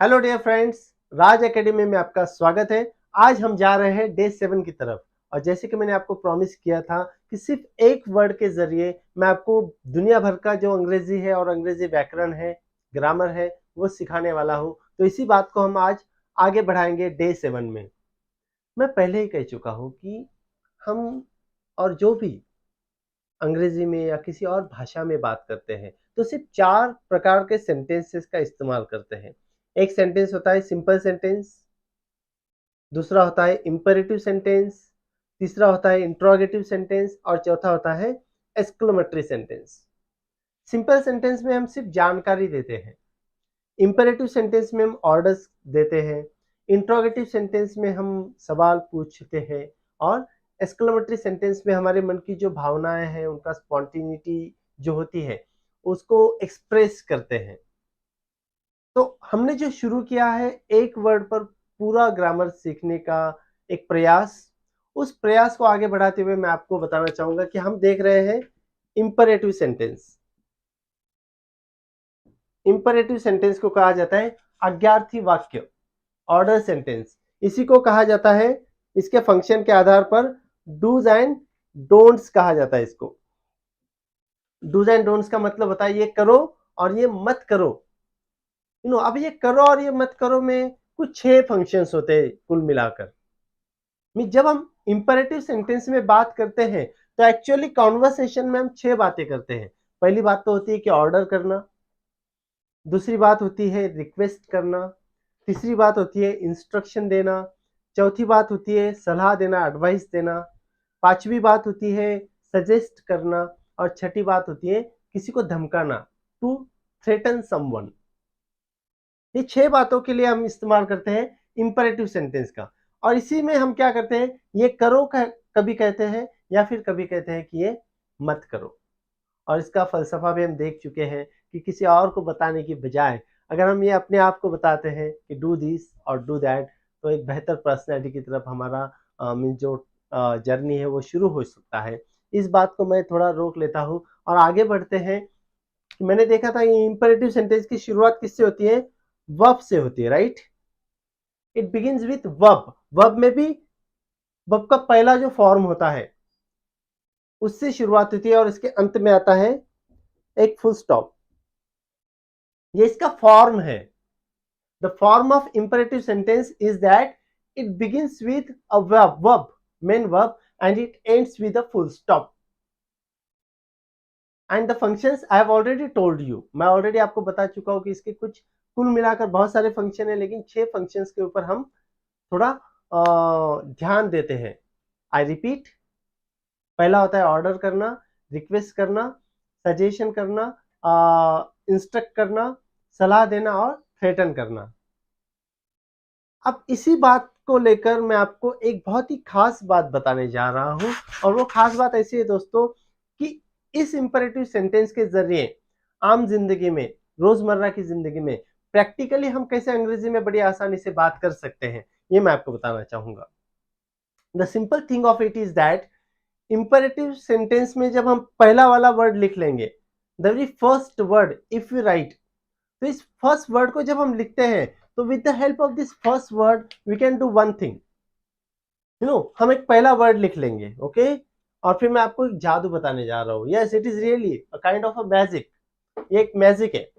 Hello dear friends, राज academy में आपका स्वागत है। आज हम जा रहे हैं डे 7 की तरफ और जैसे कि मैंने आपको प्रॉमिस किया था कि सिर्फ एक वर्ड के जरिए मैं आपको दुनिया भर का जो अंग्रेजी है और अंग्रेजी व्याकरण है, ग्रामर है, वो सिखाने वाला हूँ। तो इसी बात को हम आज आगे बढ़ाएंगे डे 7 में। मैं पहले ही कह चुका हूँ कि हम और जो भी अंग्रेजी में या किसी और भाषा में बात करते हैं तो सिर्फ 4 प्रकार के सेंटेंसेस का इस्तेमाल करते हैं। एक सेंटेंस होता है सिंपल सेंटेंस, दूसरा होता है इंपेरेटिव सेंटेंस, तीसरा होता है इंट्रोगेटिव सेंटेंस और चौथा होता है एक्सक्लेमेटरी सेंटेंस। सिंपल सेंटेंस में हम सिर्फ जानकारी देते हैं, इंपेरेटिव सेंटेंस में हम ऑर्डर्स देते हैं, इंट्रोगेटिव सेंटेंस में हम सवाल पूछते हैं और एक्सक्लेमेटरी सेंटेंस में हमारे मन की जो भावनाएं हैं, उनका स्पॉन्टेनिटी जो होती है उसको एक्सप्रेस करते हैं। तो हमने जो शुरू किया है एक वर्ड पर पूरा ग्रामर सीखने का एक प्रयास, उस प्रयास को आगे बढ़ाते हुए मैं आपको बताना चाहूंगा कि हम देख रहे हैं इंपरेटिव सेंटेंस। इंपरेटिव सेंटेंस को कहा जाता है आज्ञार्थी वाक्य, ऑर्डर सेंटेंस। इसी को कहा जाता है, इसके फंक्शन के आधार पर डूज एंड डोंट्स कहा जाता है। इसको डूज एंड डोंट्स का मतलब होता है ये करो और ये मत करो। अब ये करो और ये मत करो में कुछ 6 फंक्शंस होते हैं कुल मिलाकर। जब हम इंपरेटिव सेंटेंस में बात करते हैं तो एक्चुअली कॉन्वर्सेशन में हम 6 बातें करते हैं। पहली बात तो होती है कि ऑर्डर करना, दूसरी बात होती है रिक्वेस्ट करना, तीसरी बात होती है इंस्ट्रक्शन देना, चौथी बात होती है सलाह देना, एडवाइस देना, पांचवी बात होती है सजेस्ट करना और छठी बात होती है किसी को धमकाना, टू थ्रेटन समवन। ये 6 बातों के लिए हम इस्तेमाल करते हैं इंपरेटिव सेंटेंस का। और इसी में हम क्या करते हैं, ये करो कभी कहते हैं या फिर कभी कहते हैं कि ये मत करो। और इसका फलसफा भी हम देख चुके हैं कि किसी और को बताने की बजाय अगर हम ये अपने आप को बताते हैं कि डू दिस और डू दैट, तो एक बेहतर पर्सनैलिटी की तरफ हमारा जो जर्नी है वो शुरू हो सकता है। इस बात को मैं थोड़ा रोक लेता हूँ और आगे बढ़ते हैं कि मैंने देखा था कि इंपरेटिव सेंटेंस की शुरुआत किससे होती है, वर्ब से होती है, right. It begins with verb. Verb में भी वर्ब का पहला जो फॉर्म होता है उससे शुरुआत होती है और इसके अंत में आता है एक फुल स्टॉप। ये इसका फॉर्म है। The form of imperative sentence is that it begins with a verb, main verb, and it ends with a full stop. And the functions I have already told you, मैं already आपको बता चुका हूं कि इसके कुछ कुल मिलाकर बहुत सारे फंक्शन है, लेकिन 6 फंक्शंस के ऊपर हम थोड़ा ध्यान देते हैं। आई रिपीट, पहला होता है ऑर्डर करना, रिक्वेस्ट करना, सजेशन करना, इंस्ट्रक्ट करना, सलाह देना और थ्रेटन करना। अब इसी बात को लेकर मैं आपको एक बहुत ही खास बात बताने जा रहा हूं और वो खास बात ऐसी है दोस्तों कि इस इंपरेटिव सेंटेंस के जरिए आम जिंदगी में, रोजमर्रा की जिंदगी में प्रैक्टिकली हम कैसे अंग्रेजी में बड़ी आसानी से बात कर सकते हैं, ये मैं आपको बताना चाहूंगा। The simple thing of it is that imperative sentence में जब हम पहला वाला वर्ड लिख लेंगे, the very first word if you right, तो इस फर्स्ट वर्ड को जब हम लिखते हैं तो with the help of this first word we can do one thing. हम एक पहला वर्ड लिख लेंगे, ओके, और फिर मैं आपको एक जादू बताने जा रहा हूँ। Yes, it is really a kind of a magic. ये एक मैजिक है।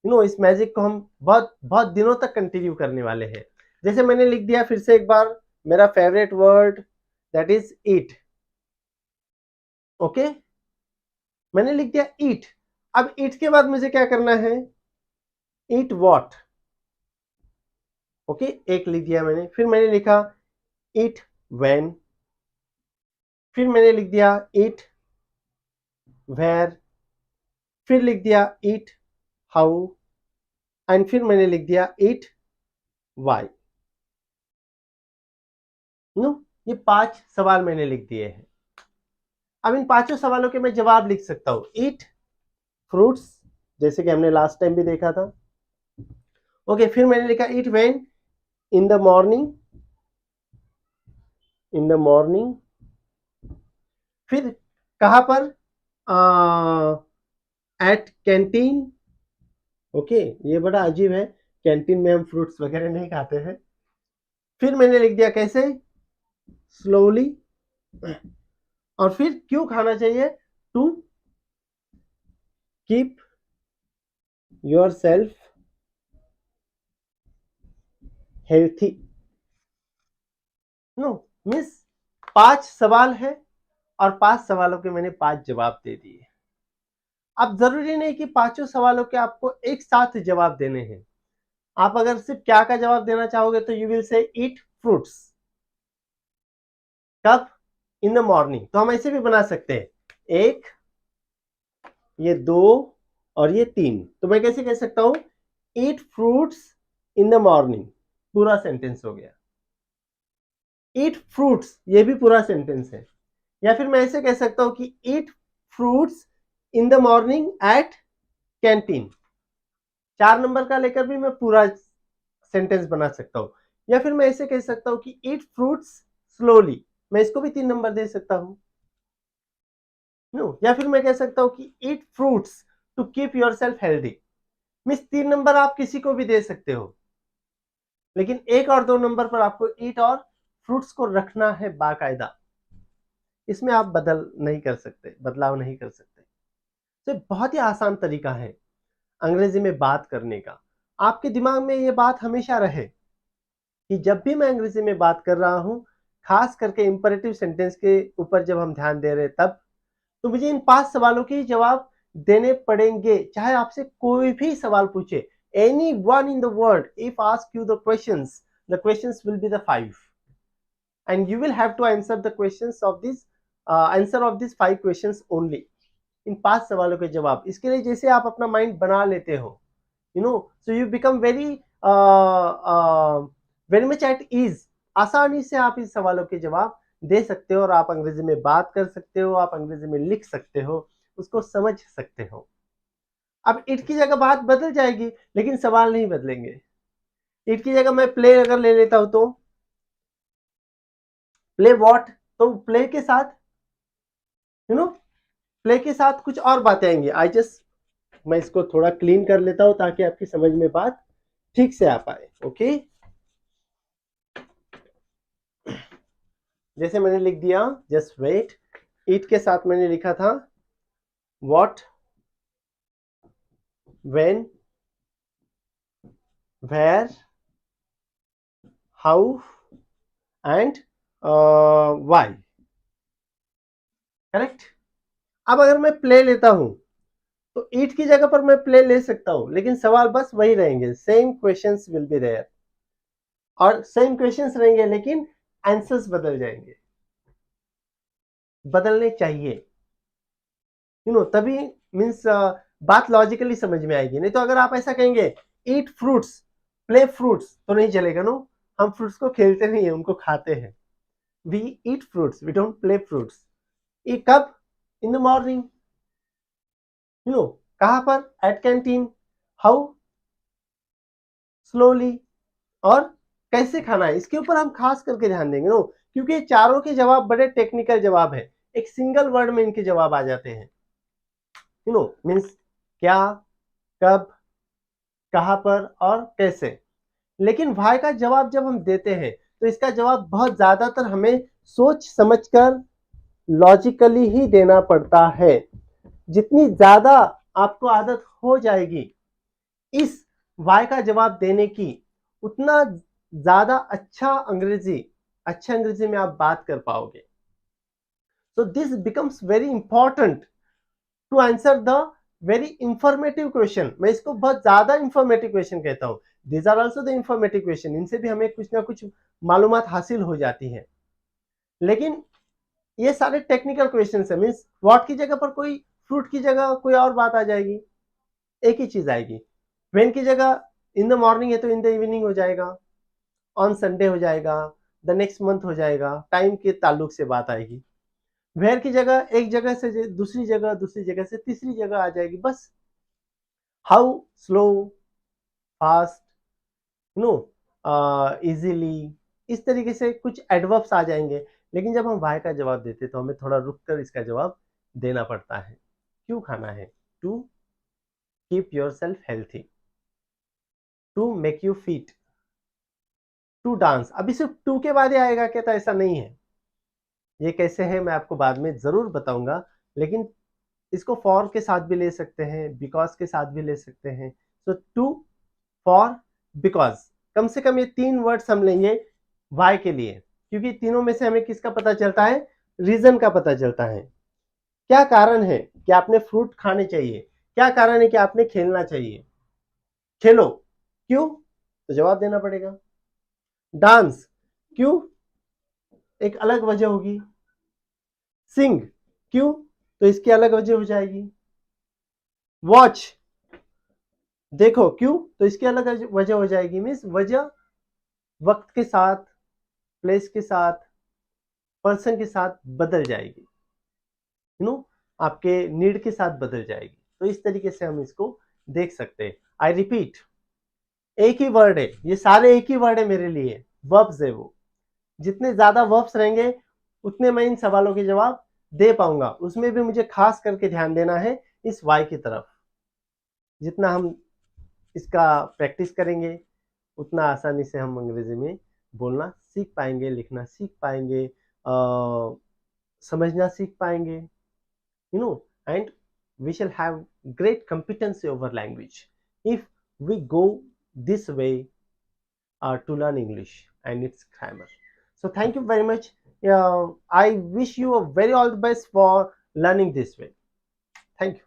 इस मैजिक को हम बहुत बहुत दिनों तक कंटिन्यू करने वाले हैं। जैसे मैंने लिख दिया फिर से एक बार मेरा favourite word, that is eat. Okay, मैंने लिख दिया ईट। अब ईट के बाद मुझे क्या करना है, ईट वॉट। ओके, एक लिख दिया मैंने। फिर मैंने लिखा ईट व्हेन। फिर मैंने लिख दिया ईट वेयर। फिर लिख दिया ईट हाउ। एंड फिर मैंने लिख दिया ईट वाई। ये 5 सवाल मैंने लिख दिए हैं। अब इन 5 सवालों के मैं जवाब लिख सकता हूं। ईट फ्रूट्स, जैसे कि हमने लास्ट टाइम भी देखा था। ओके, फिर मैंने लिखा eat when, in the morning, in the morning. फिर कहां पर, एट कैंटीन। ओके, ये बड़ा अजीब है, कैंटीन में हम फ्रूट्स वगैरह नहीं खाते हैं। फिर मैंने लिख दिया कैसे, स्लोली। और फिर क्यों खाना चाहिए, to keep yourself healthy. No miss 5 सवाल है और 5 सवालों के मैंने 5 जवाब दे दिए। अब जरूरी नहीं कि पांचों सवालों के आपको एक साथ जवाब देने हैं। आप अगर सिर्फ क्या का जवाब देना चाहोगे तो you will say eat fruits. कब, इन द मॉर्निंग। तो हम ऐसे भी बना सकते हैं, 1, ये 2 और ये 3। तो मैं कैसे कह सकता हूं, ईट फ्रूट्स इन द मॉर्निंग, पूरा सेंटेंस हो गया। ईट फ्रूट्स, ये भी पूरा सेंटेंस है। या फिर मैं ऐसे कह सकता हूं कि eat fruits in the morning at canteen. 4 नंबर का लेकर भी मैं पूरा सेंटेंस बना सकता हूं। या फिर मैं ऐसे कह सकता हूं कि ईट फ्रूट्स स्लोली, मैं इसको भी 3 नंबर दे सकता हूं। नो, या फिर मैं कह सकता हूं कि eat fruits to keep yourself healthy. Means 3 number आप किसी को भी दे सकते हो, लेकिन 1 और 2 नंबर पर आपको ईट और फ्रूट्स को रखना है बाकायदा। इसमें आप बदलाव नहीं कर सकते। तो बहुत ही आसान तरीका है अंग्रेजी में बात करने का। आपके दिमाग में ये बात हमेशा रहे कि जब भी मैं अंग्रेजी में बात कर रहा हूं, खास करके इंपरेटिव सेंटेंस के ऊपर जब हम ध्यान दे रहे हैं तब, तो मुझे इन 5 सवालों के जवाब देने पड़ेंगे, चाहे आपसे कोई भी सवाल पूछे। Any one in the world if ask you the questions will be the 5 and you will have to answer the questions of this answer of these 5 questions only। इन 5 सवालों के जवाब, इसके लिए जैसे आप अपना माइंड बना लेते हो, you know, so you become very much at ease. आसानी से आप इस सवालों के जवाब दे सकते हो और आप अंग्रेजी में बात कर सकते हो, आप अंग्रेजी में लिख सकते हो, उसको समझ सकते हो। अब इट की जगह बात बदल जाएगी लेकिन सवाल नहीं बदलेंगे। इट की जगह मैं प्ले अगर ले लेता हूं तो प्ले वॉट, तो प्ले के साथ यू नो प्ले के साथ कुछ और बातें आएंगी। मैं इसको थोड़ा क्लीन कर लेता हूं ताकि आपकी समझ में बात ठीक से आ पाए। ओके, जैसे मैंने लिख दिया जस्ट वेट, ईट के साथ मैंने लिखा था what, when, where, how and why. Correct. अब अगर मैं प्ले लेता हूं तो ईट की जगह पर मैं प्ले ले सकता हूं, लेकिन सवाल बस वही रहेंगे, same questions will be there. और सेम क्वेश्चंस रहेंगे लेकिन आंसर्स बदल जाएंगे, बदलने चाहिए, तभी मीन्स बात लॉजिकली समझ में आएगी। नहीं तो अगर आप ऐसा कहेंगे ईट फ्रूट्स प्ले फ्रूट्स तो नहीं चलेगा। नो, हम फ्रूट्स को खेलते नहीं है, उनको खाते हैं। We eat fruits, we don't play fruits. ये कब, इन द मॉर्निंग, कहां पर, एट कैंटीन, हाउ, स्लोली, और कैसे खाना है, इसके ऊपर हम खास करके ध्यान देंगे। क्योंकि चारों के जवाब बड़े टेक्निकल जवाब है, एक सिंगल वर्ड में इनके जवाब आ जाते हैं। मीन्स क्या, कब, कहां पर और कैसे। लेकिन वाई का जवाब जब हम देते हैं तो इसका जवाब बहुत ज्यादातर हमें सोच समझकर लॉजिकली ही देना पड़ता है। जितनी ज्यादा आपको आदत हो जाएगी इस वाई का जवाब देने की, उतना ज्यादा अच्छे अंग्रेजी में आप बात कर पाओगे। So this becomes very important to answer the very informative question. मैं इसको बहुत ज्यादा इंफॉर्मेटिव क्वेश्चन कहता हूं। These are also the informative question, इनसे भी हमें कुछ ना कुछ मालूमात हासिल हो जाती है। लेकिन ये सारे टेक्निकल क्वेश्चन है। मीन्स व्हाट की जगह पर कोई फ्रूट की जगह कोई और बात आ जाएगी, एक ही चीज आएगी। व्हेन की जगह इन द मॉर्निंग है तो इन द इवनिंग हो जाएगा, ऑन संडे हो जाएगा, द नेक्स्ट मंथ हो जाएगा, टाइम के ताल्लुक से बात आएगी। वेयर की जगह एक जगह से दूसरी जगह से तीसरी जगह आ जाएगी बस। हाउ, स्लो, फास्ट, इजीली, इस तरीके से कुछ एडवर्ब्स आ जाएंगे। लेकिन जब हम वाई का जवाब देते तो हमें थोड़ा रुक कर इसका जवाब देना पड़ता है। क्यों खाना है, to keep yourself healthy. To make you fit, to dance. अभी सिर्फ टू के बाद ही आएगा क्या? तो ऐसा नहीं है। ये कैसे है मैं आपको बाद में जरूर बताऊंगा, लेकिन इसको फॉर के साथ भी ले सकते हैं, बिकॉज के साथ भी ले सकते हैं। तो टू, फॉर, बिकॉज, कम से कम ये 3 वर्ड्स हम लेंगे वाई के लिए, क्योंकि तीनों में से हमें किसका पता चलता है? रीजन का पता चलता है। क्या कारण है कि आपने फ्रूट खाने चाहिए? क्या कारण है कि आपने खेलना चाहिए? खेलो, क्यों? तो जवाब देना पड़ेगा। डांस, क्यों? एक अलग वजह होगी। सिंग, क्यों? तो इसकी अलग वजह हो जाएगी। वॉच, देखो, क्यों? तो इसकी अलग वजह हो जाएगी। मीन्स वजह वक्त के साथ, प्लेस के साथ, पर्सन के साथ बदल जाएगी, आपके नीड के साथ बदल जाएगी। तो इस तरीके से हम इसको देख सकते हैं। आई रिपीट, एक ही वर्ड है, ये सारे एक ही वर्ड है मेरे लिए, वर्ब्स है वो। जितने ज्यादा वर्ब्स रहेंगे उतने मैं इन सवालों के जवाब दे पाऊंगा। उसमें भी मुझे खास करके ध्यान देना है इस वाई की तरफ। जितना हम इसका प्रैक्टिस करेंगे उतना आसानी से हम अंग्रेजी में बोलना सीख पाएंगे, लिखना सीख पाएंगे, समझना सीख पाएंगे, and we shall have great competency over language if we go this way to learn English and its grammar. So thank you very much. I wish you a very all the best for learning this way. Thank you.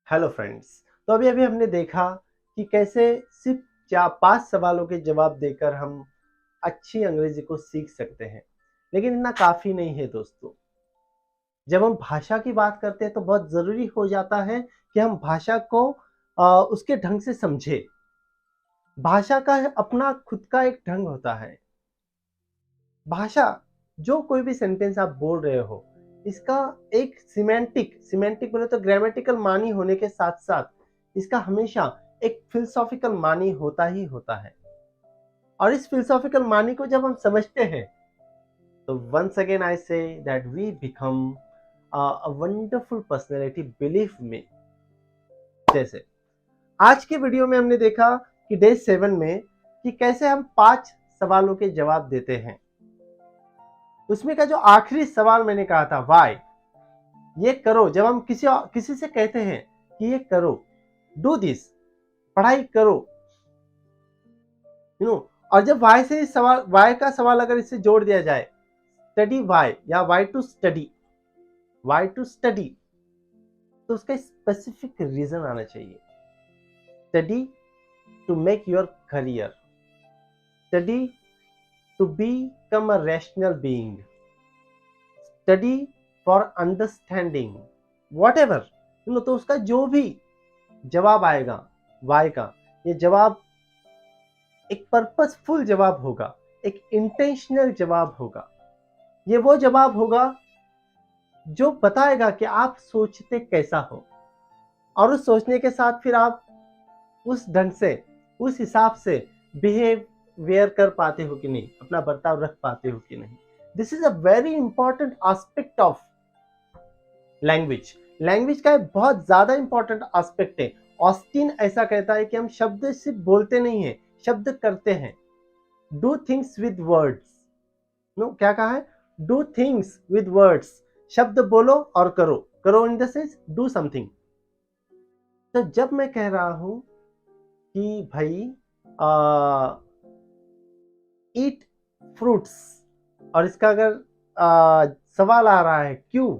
Hello friends, तो अभी अभी हमने देखा कि कैसे सिर्फ 5 सवालों के जवाब देकर हम अच्छी अंग्रेजी को सीख सकते हैं। लेकिन इतना काफी नहीं है दोस्तों। जब हम भाषा की बात करते हैं तो बहुत जरूरी हो जाता है कि हम भाषा को उसके ढंग से समझे। भाषा का अपना खुद का एक ढंग होता है। भाषा, जो कोई भी सेंटेंस आप बोल रहे हो, इसका एक सिमेंटिक बोले तो ग्रामेटिकल मानी होने के साथ साथ इसका हमेशा एक फिलोसॉफिकल मानी होता ही होता है। और इस फिलोसॉफिकल मानी को जब हम समझते हैं तो once again I say that we become a wonderful personality, believe me. जैसे आज के वीडियो में हमने देखा कि डे 7 में कि कैसे हम 5 सवालों के जवाब देते हैं। उसमें का जो आखिरी सवाल मैंने कहा था वाई, ये करो। जब हम किसी से कहते हैं कि ये करो, डू दिस, पढ़ाई करो, और जब वाई से सवाल, वाई का सवाल अगर इससे जोड़ दिया जाए, स्टडी वाई या वाई टू स्टडी, तो उसका स्पेसिफिक रीजन आना चाहिए। Study to make your career, study to become a rational being, study for understanding, whatever, तो उसका जो भी जवाब आएगा वाई का, ये जवाब एक पर्पसफुल जवाब होगा, एक इंटेंशनल जवाब होगा। ये वो जवाब होगा जो बताएगा कि आप सोचते कैसा हो, और उस सोचने के साथ फिर आप उस ढंग से, उस हिसाब से बिहेवियर कर पाते हो कि नहीं, अपना बर्ताव रख पाते हो कि नहीं। This is a very important aspect of language. Language का एक बहुत ज्यादा इंपॉर्टेंट एस्पेक्ट है। ऑस्टिन ऐसा कहता है कि हम शब्द सिर्फ बोलते नहीं है, शब्द करते हैं। डू थिंग्स विद वर्ड्स, क्या कहा है? डू थिंग्स विद वर्ड्स, शब्द बोलो और करो। करो in the sense do something. तो जब मैं कह रहा हूं कि भाई ईट फ्रूट्स, और इसका अगर सवाल आ रहा है क्यों,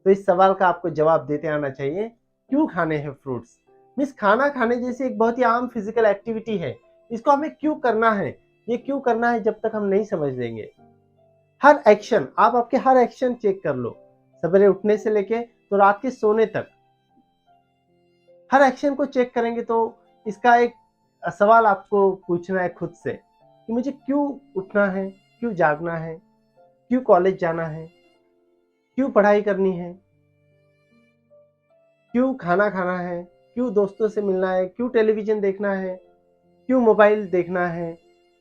तो इस सवाल का आपको जवाब देते आना चाहिए क्यों खाने हैं फ्रूट्स। मीन्स खाना खाने जैसी एक बहुत ही आम फिजिकल एक्टिविटी है, इसको हमें क्यों करना है। ये क्यों करना है जब तक हम नहीं समझ लेंगे, हर एक्शन, आप आपके हर एक्शन चेक कर लो, सवेरे उठने से लेके तो रात के सोने तक, हर एक्शन को चेक करेंगे तो इसका एक सवाल आपको पूछना है खुद से कि मुझे क्यों उठना है, क्यों जागना है, क्यों कॉलेज जाना है, क्यों पढ़ाई करनी है, क्यों खाना खाना है, क्यों दोस्तों से मिलना है, क्यों टेलीविजन देखना है, क्यों मोबाइल देखना है,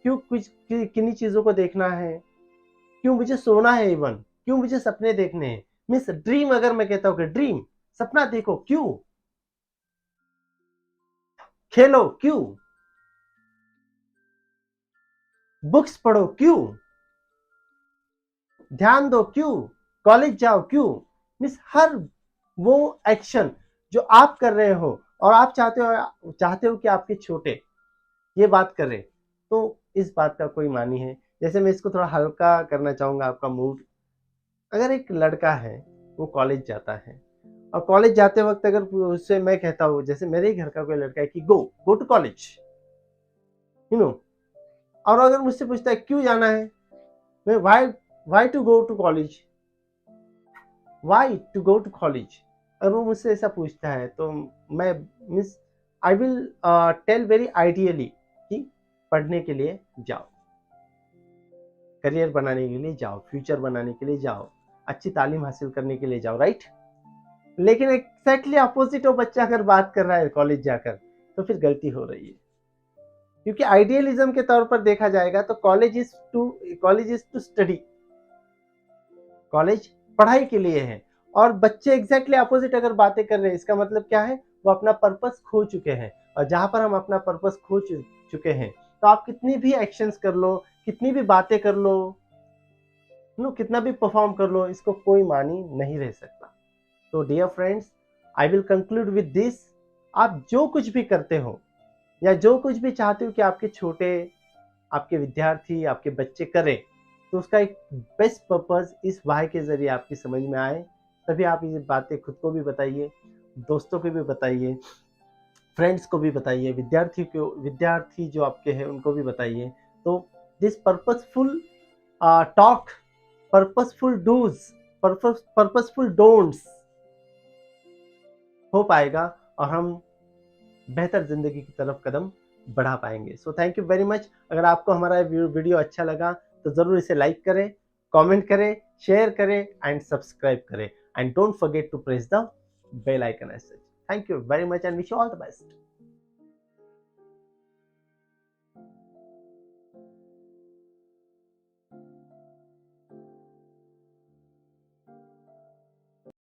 क्यों कुछ किन्हीं चीजों को देखना है, क्यों मुझे सोना है इवन, क्यों मुझे सपने देखने हैं? मीन्स ड्रीम अगर मैं कहता हूं कि ड्रीम, सपना देखो, क्यों? खेलो, क्यों? बुक्स पढ़ो, क्यों? ध्यान दो, क्यों? कॉलेज जाओ, क्यों? मीन्स हर वो एक्शन जो आप कर रहे हो और आप चाहते हो कि आपके छोटे ये बात करें, तो इस बात का कोई मानी है। जैसे मैं इसको थोड़ा हल्का करना चाहूंगा आपका मूड। अगर एक लड़का है, वो कॉलेज जाता है और कॉलेज जाते वक्त अगर उससे मैं कहता हूँ, जैसे मेरे ही घर का कोई लड़का है कि go to college, you know, और अगर मुझसे पूछता है क्यों जाना है, मैं why to go to college, why to go to college, अगर वो मुझसे ऐसा पूछता है तो मैं means I will tell very ideally कि पढ़ने के लिए जाओ, करियर बनाने के लिए जाओ, फ्यूचर बनाने के लिए जाओ, अच्छी तालीम हासिल करने के लिए जाओ, राइट। लेकिन एक्जैक्टली अपोजिट वो बच्चा अगर बात कर रहा है कॉलेज जाकर, तो फिर गलती हो रही है। क्योंकि आइडियलिज्म के तौर पर देखा जाएगा तो college is to study, college पढ़ाई के लिए है। और बच्चे एग्जैक्टली अपोजिट अगर बातें कर रहे हैं, इसका मतलब क्या है, वो अपना पर्पस खो चुके हैं। और जहां पर हम अपना पर्पस खो चुके हैं, तो आप कितनी भी एक्शंस कर लो, कितनी भी बातें कर लो, कितना भी परफॉर्म कर लो, इसको कोई मानी नहीं रह सकता। तो dear friends, I will conclude with this. आप जो कुछ भी करते हो या जो कुछ भी चाहते हो कि आपके छोटे, आपके विद्यार्थी, आपके बच्चे करें, तो उसका एक बेस्ट पर्पस इस वाई के जरिए आपकी समझ में आए। तभी आप ये बातें खुद को भी बताइए, दोस्तों को भी बताइए, फ्रेंड्स को भी बताइए, विद्यार्थी जो आपके हैं उनको भी बताइए। तो this purposeful talk, purposeful dos, purposeful don'ts हो पाएगा और हम बेहतर जिंदगी की तरफ कदम बढ़ा पाएंगे। So thank you very much. अगर आपको हमारा वीडियो अच्छा लगा तो जरूर इसे लाइक करें, कमेंट करें, शेयर करें एंड सब्सक्राइब करें, and don't forget to press the bell icon as such. Thank you very much and wish you all the best.